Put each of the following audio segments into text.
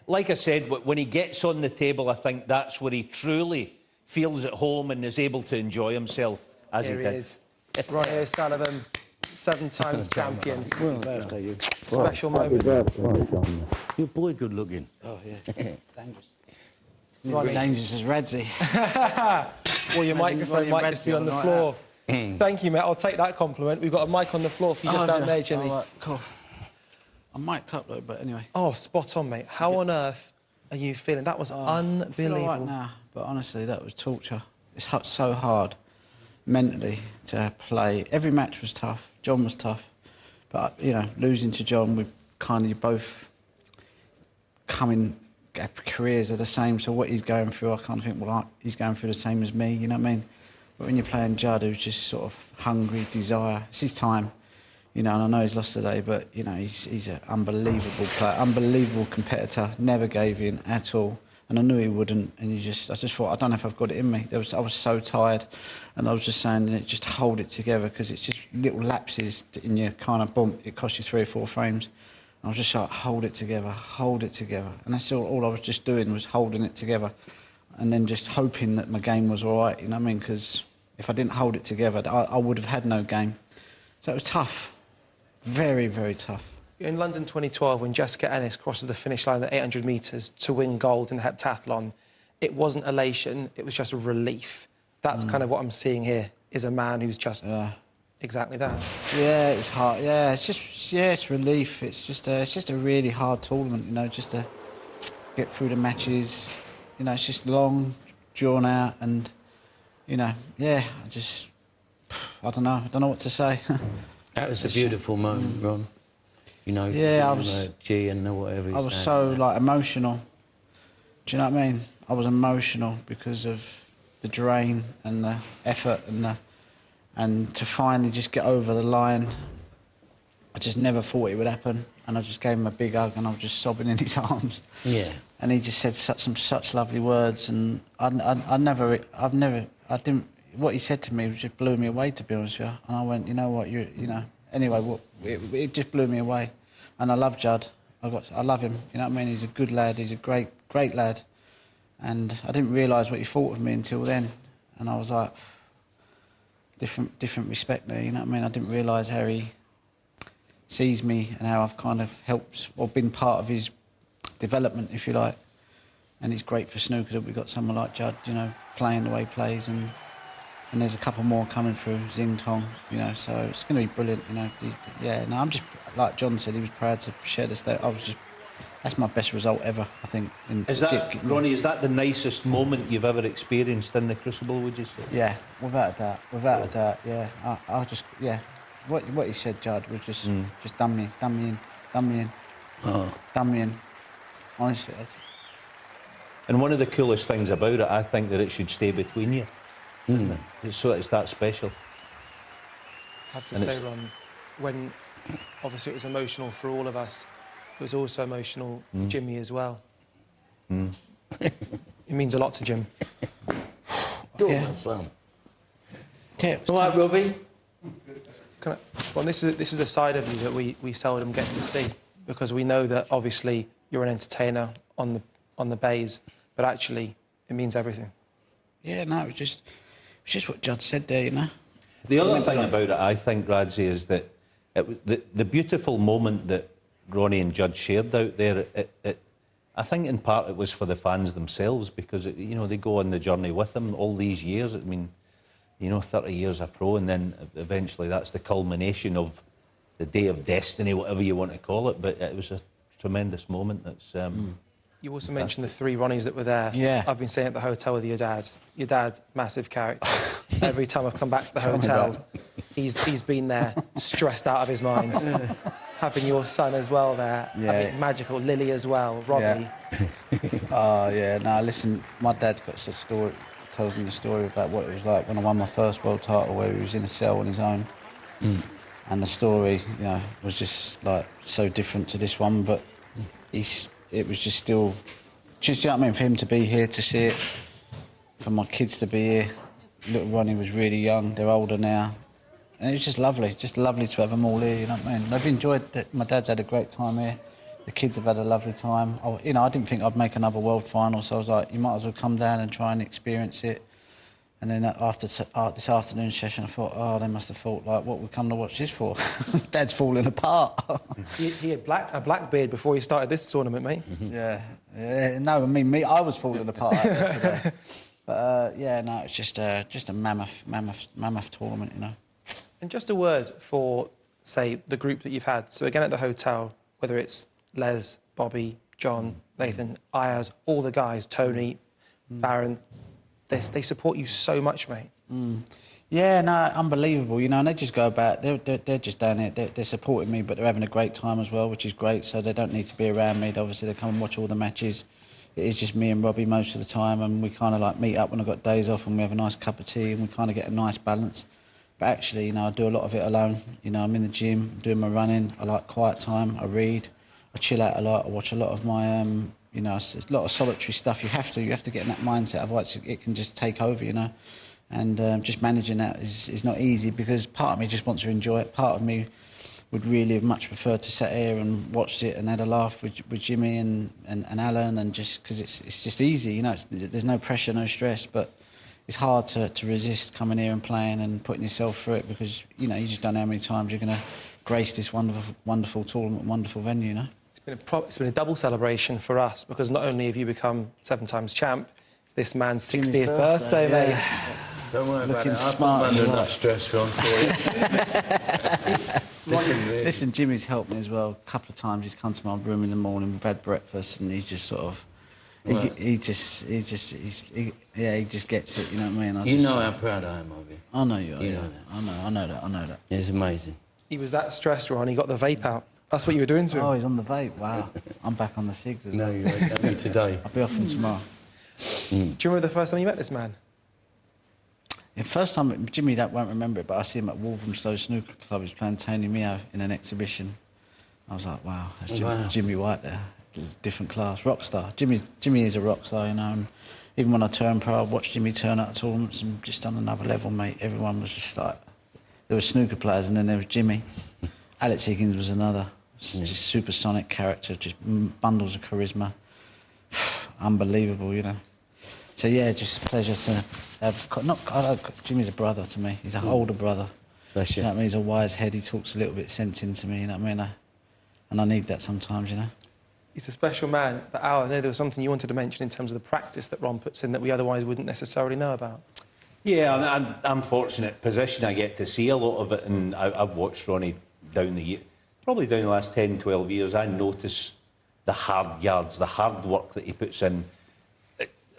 like I said, when he gets on the table, I think that's where he truly feels at home and is able to enjoy himself, as he did. Is. Ronnie O'Sullivan, 7 times champion. Well, you. Special moment. Your boy good looking. Oh, yeah. Dangerous. Ronnie. Dangerous as Radzi. Well, your microphone might just be on the floor. Thank you, mate. I'll take that compliment. We've got a mic on the floor for you just down there, Jimmy. Right, cool. I'm mic'd up, though, but anyway. Oh, spot on, mate. How on earth are you feeling? That was unbelievable. I feel all right now, but honestly, that was torture. It's so hard mentally to play. Every match was tough. John was tough. But, you know, losing to John, we kind of both our careers are the same, so what he's going through, I kind of think, well, he's going through the same as me, you know what I mean? But when you're playing Judd, who's just sort of hungry, desire, it's his time, you know, and I know he's lost today, but, you know, he's an unbelievable player, unbelievable competitor, never gave in at all, and I knew he wouldn't, and I just thought, I don't know if I've got it in me. I was so tired, and I was just saying, just hold it together, because it's just little lapses in your kind of bump, it costs you 3 or 4 frames. I was just like, hold it together. And that's all I was just doing, was holding it together. And then just hoping that my game was all right, you know what I mean? Because if I didn't hold it together, I would have had no game. So it was tough. Very, very tough. In London 2012, when Jessica Ennis crosses the finish line at 800 metres to win gold in the heptathlon, it wasn't elation, it was just a relief. That's kind of what I'm seeing here, is a man who's just... exactly that. Yeah, it was hard. Yeah, it's relief. It's just a really hard tournament, you know, just to get through the matches. You know, it's just long, drawn out, and you know, I don't know what to say. That was a beautiful moment, Ron. You know, I was G and whatever. I was so like emotional. Do you know what I mean? I was emotional because of the drain and the effort and to finally just get over the line, I just never thought it would happen. And I just gave him a big hug and I was just sobbing in his arms. Yeah. And he just said such lovely words. And what he said to me just blew me away, to be honest with you. And I went, you know what, anyway, it just blew me away. And I love Judd. I love him, you know what I mean? He's a good lad, he's a great lad. And I didn't realise what he thought of me until then. And I was like, different respect there, you know what I mean? I didn't realise how he sees me and how I've kind of helped or been part of his development, if you like. And it's great for snooker that we've got someone like Judd, you know, playing the way he plays, and there's a couple more coming through, Zing Tong, you know, so it's going to be brilliant, you know. I'm just, like John said, he was proud to share the stage. That's my best result ever, I think. Ronnie, is that the nicest moment you've ever experienced in the Crucible, would you say? Yeah, without a doubt, yeah. I just, yeah. What he said, Judd, was just done me in. Honestly. And one of the coolest things about it, I think, that it should stay between you. It's that special. I have to say, Ron, when obviously it was emotional for all of us, it was also emotional for Jimmy as well. It means a lot to Jim. My son. All right, Robbie. Well, this is the side of you that we seldom get to see, because we know that obviously you're an entertainer on the bays, but actually it means everything. Yeah, no, it was just what Judd said there, you know. The other thing about it, I think, Radzi, is that the beautiful moment that Ronnie and Judd shared out there, I think in part it was for the fans themselves, because, you know, they go on the journey with them all these years. I mean, you know, 30 years a pro, and then eventually that's the culmination of the day of destiny, whatever you want to call it. But it was a tremendous moment. That's... You also mentioned the 3 Ronnies that were there. Yeah. I've been staying at the hotel with your dad. Your dad, massive character. Every time I've come back to the hotel, he's been there, stressed out of his mind. Having your son as well there. Yeah. Magical. Lily as well. Robbie. No, listen, my dad tells me the story about what it was like when I won my first world title, where he was in a cell on his own. And the story, you know, was just like so different to this one, but it was just still, you know what I mean, for him to be here to see it, for my kids to be here. Little Ronnie was really young, they're older now. And it was just lovely to have them all here, you know what I mean? They've enjoyed it. My dad's had a great time here. The kids have had a lovely time. You know, I didn't think I'd make another world final, so I was like, you might as well come down and try and experience it. And then after this afternoon session, I thought, oh, they must have thought, like, what we come to watch this for? Dad's falling apart. He had a black beard before he started this tournament, mate. Yeah. No, I mean, I was falling apart out there today. But, yeah, no, it's just a mammoth tournament, you know. And just a word for, say, the group that you've had. So, again, at the hotel, whether it's Les, Bobby, John, Nathan, Ayaz, all the guys, Tony, Baron, they support you so much, mate. Yeah, no, unbelievable, you know, and they just go about, they're just down there, they're supporting me, but they're having a great time as well, which is great, so they don't need to be around me. Obviously, they come and watch all the matches. It is just me and Robbie most of the time, and we kind of like meet up when I've got days off and we have a nice cup of tea and we kind of get a nice balance. But actually, you know, I do a lot of it alone. You know, I'm in the gym, doing my running, I like quiet time, I read, I chill out a lot, I watch a lot of my... you know, it's a lot of solitary stuff. You have to get in that mindset, otherwise it can just take over, you know. And just managing that is not easy, because part of me just wants to enjoy it. Part of me would really have much preferred to sit here and watched it and had a laugh with Jimmy and Alan, and just because it's just easy, you know. There's no pressure, no stress, but it's hard to resist coming here and playing and putting yourself through it, because, you know, you just don't know how many times you're going to grace this wonderful tournament, wonderful venue, you know. It's been a double celebration for us, because not only have you become 7 times champ, it's this man's 60th birthday, mate. Don't worry about Looking it. smart. I'm under enough stress, Ron, for you. Listen, Jimmy's helped me as well. A couple of times he's come to my room in the morning, we've had breakfast, and he's just sort of... He just gets it, you know what I mean? You know how proud I am of you. I know you are. You know that. I know that. It's amazing. He was that stressed, Ron, he got the vape out. That's what you were doing to him. Oh, he's on the vape. Wow. I'm back on the cigs as well. No, you won't me today. I'll be off him tomorrow. Do you remember the first time you met this man? The first time, Jimmy won't remember it, but I see him at Walthamstow Snooker Club. He's playing Tony Mio in an exhibition. I was like, wow, that's Jimmy White there. Different class, rock star. Jimmy is a rock star, you know. And even when I turned pro, I watched Jimmy turn out at tournaments and just on another level, mate. Everyone was just like, there were snooker players, and then there was Jimmy. Alex Higgins was another. Just supersonic character, just bundles of charisma. Unbelievable, you know. So yeah, just a pleasure to have. Jimmy's a brother to me. He's an older brother. Bless you. You know what I mean? He's a wise head. He talks a little bit sense into me. You know what I mean? And I need that sometimes, you know. He's a special man. But Al, I know there was something you wanted to mention in terms of the practice that Ron puts in that we otherwise wouldn't necessarily know about. Yeah, I'm fortunate position. I get to see a lot of it, and I've watched Ronnie down the last 10, 12 years. I notice the hard yards, the hard work that he puts in.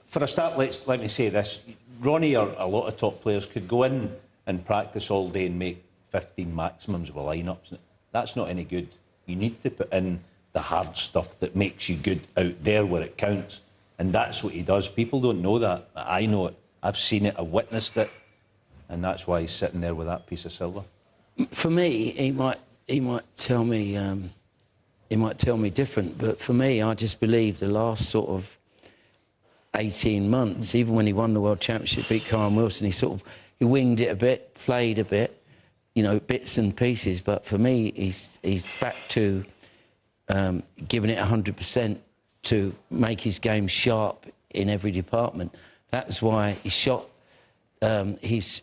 For a start, let me say this. Ronnie, or a lot of top players, could go in and practice all day and make 15 maximums with lineups. That's not any good. You need to put in the hard stuff that makes you good out there where it counts. And that's what he does. People don't know that. I know it. I've seen it. I've witnessed it. And that's why he's sitting there with that piece of silver. For me, he might tell me different, but for me, I just believe the last sort of 18 months, even when he won the World Championship, beat Karen Wilson, he winged it a bit, played a bit, you know, bits and pieces. But for me, he's back to giving it 100% to make his game sharp in every department. That's why he shot his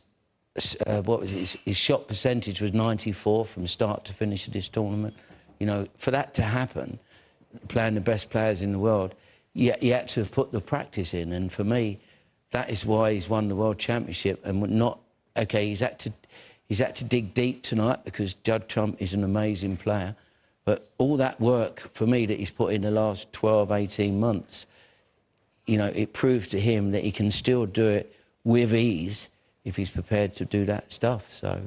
shot percentage was 94 from start to finish of this tournament. You know, for that to happen, playing the best players in the world, you had to have put the practice in. And for me, that is why he's won the World Championship. And not, OK, he's had to dig deep tonight because Judd Trump is an amazing player. But all that work, for me, that he's put in the last 12, 18 months, you know, it proves to him that he can still do it with ease if he's prepared to do that stuff. So,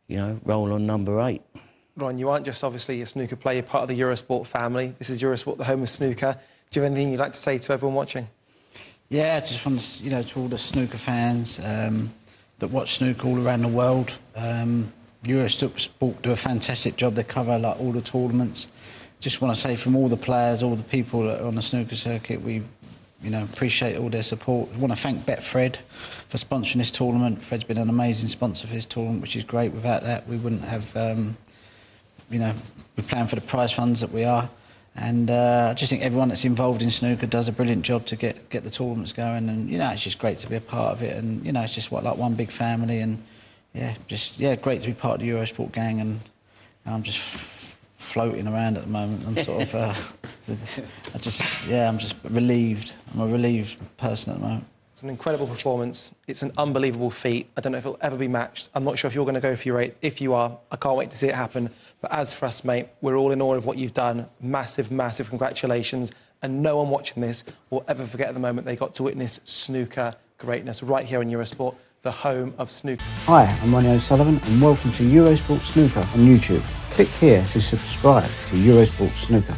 you know, roll on number 8. Ron, you aren't just obviously a snooker player, you're part of the Eurosport family. This is Eurosport, the home of snooker. Do you have anything you'd like to say to everyone watching? Yeah, I just want to, you know, to all the snooker fans that watch snooker all around the world. Eurosport do a fantastic job. They cover like all the tournaments. Just want to say from all the players, all the people that are on the snooker circuit, we, you know, appreciate all their support. I want to thank Betfred for sponsoring this tournament. Fred's been an amazing sponsor for this tournament, which is great. Without that, we wouldn't have, you know, we're playing for the prize funds that we are. And I just think everyone that's involved in snooker does a brilliant job to get the tournaments going. And, you know, it's just great to be a part of it. And, you know, it's just like one big family. And, yeah, great to be part of the Eurosport gang. And I'm just floating around at the moment. I'm sort of, I'm just relieved. I'm a relieved person at the moment. It's an incredible performance. It's an unbelievable feat. I don't know if it'll ever be matched. I'm not sure if you're going to go for your 8th. If you are, I can't wait to see it happen. But as for us, mate, we're all in awe of what you've done. Massive, massive congratulations. And no one watching this will ever forget the moment they got to witness snooker greatness right here on Eurosport, the home of snooker. Hi, I'm Ronnie O'Sullivan and welcome to Eurosport Snooker on YouTube. Click here to subscribe to Eurosport Snooker.